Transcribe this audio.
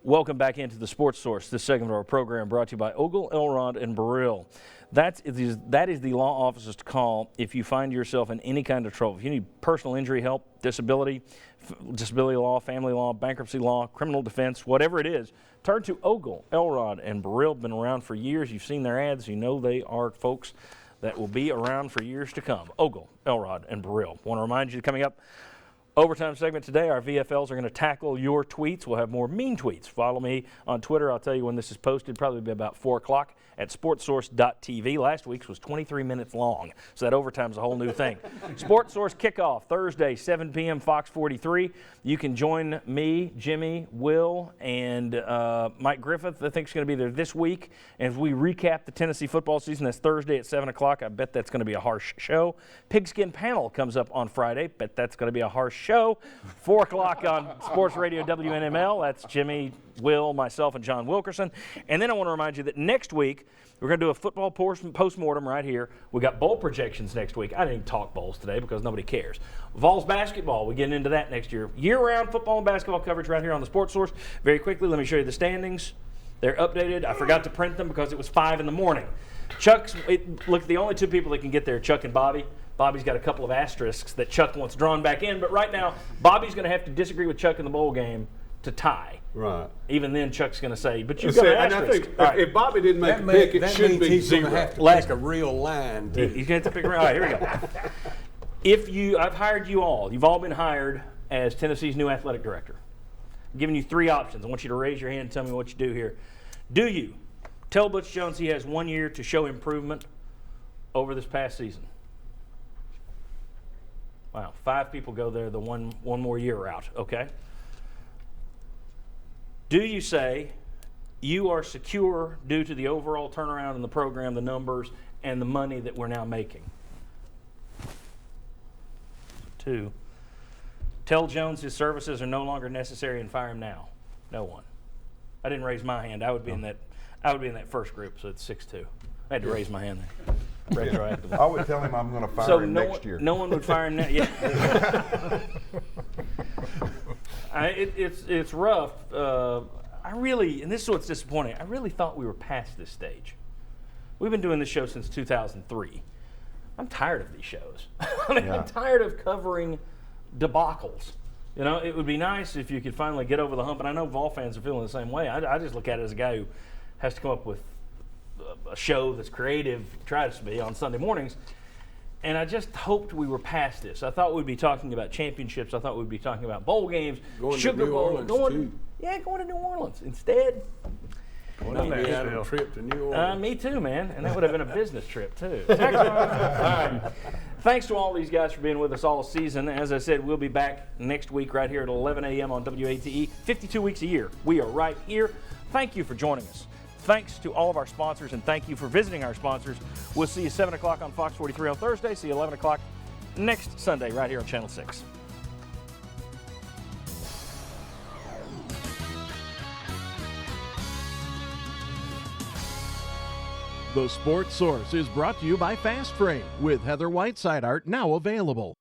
Welcome back into the Sports Source. This segment of our program brought to you by Ogle, Elrod, and Burrill. That is the law offices to call if you find yourself in any kind of trouble. If you need personal injury help, disability law, family law, bankruptcy law, criminal defense, whatever it is, turn to Ogle, Elrod, and Burrill. Been around for years. You've seen their ads. You know they are folks that will be around for years to come. Ogle, Elrod, and Burrill. Want to remind you, coming up, overtime segment today, our VFLs are going to tackle your tweets. We'll have more mean tweets. Follow me on Twitter. I'll tell you when this is posted, probably be about 4 o'clock at sportsource.tv. Last week's was 23 minutes long, so that overtime's a whole new thing. Sports Source kickoff Thursday, 7 p.m., Fox 43. You can join me, Jimmy, Will, and Mike Griffith. I think is going to be there this week. And as we recap the Tennessee football season, that's Thursday at 7 o'clock. I bet that's going to be a harsh show. Pigskin Panel comes up on Friday. Bet that's going to be a harsh show. 4 o'clock on Sports Radio WNML. That's Jimmy, Will, myself, and John Wilkerson. And then I want to remind you that next week, we're going to do a football post-mortem right here. We got bowl projections next week. I didn't even talk bowls today because nobody cares. Vols basketball, we're getting into that next year. Year-round football and basketball coverage right here on the Sports Source. Very quickly, let me show you the standings. They're updated. I forgot to print them because it was 5 in the morning. Look, the only two people that can get there, Chuck and Bobby. Bobby's got a couple of asterisks that Chuck wants drawn back in, but right now, Bobby's going to have to disagree with Chuck in the bowl game to tie. Right. Even then, Chuck's going to say, but you've got an asterisk. And I think if Bobby didn't make a pick, it should be 0. He's going to have to pick a real line. He's going to have to pick a real line. All right, here we go. I've hired you all. You've all been hired as Tennessee's new athletic director. I'm giving you 3 options. I want you to raise your hand and tell me what you do here. Do you tell Butch Jones he has 1 year to show improvement over this past season? Wow, 5 people go there the one more year route, okay? Do you say you are secure due to the overall turnaround in the program, the numbers, and the money that we're now making? 2, tell Jones his services are no longer necessary and fire him now. No one. I didn't raise my hand. I would be in that first group, so it's 6-2. I had to raise my hand there. Retroactively. I would tell him I'm going to fire him next year. No one would fire him next year. Yeah. It's rough. And this is what's disappointing, I really thought we were past this stage. We've been doing this show since 2003. I'm tired of these shows. I'm tired of covering debacles. You know, it would be nice if you could finally get over the hump, and I know Vol fans are feeling the same way. I just look at it as a guy who has to come up with a show that's creative, tries to be, on Sunday mornings. And I just hoped we were past this. I thought we'd be talking about championships. I thought we'd be talking about bowl games, Sugar Bowl. Going to New Orleans. Instead, a trip to New Orleans. Me too, man. And that would have been a business trip, too. All right. Thanks to all these guys for being with us all season. As I said, we'll be back next week right here at 11 a.m. on WATE. 52 weeks a year. We are right here. Thank you for joining us. Thanks to all of our sponsors, and thank you for visiting our sponsors. We'll see you 7 o'clock on Fox 43 on Thursday. See you 11 o'clock next Sunday right here on Channel 6. The Sports Source is brought to you by Fast Frame with Heather Whiteside Art now available.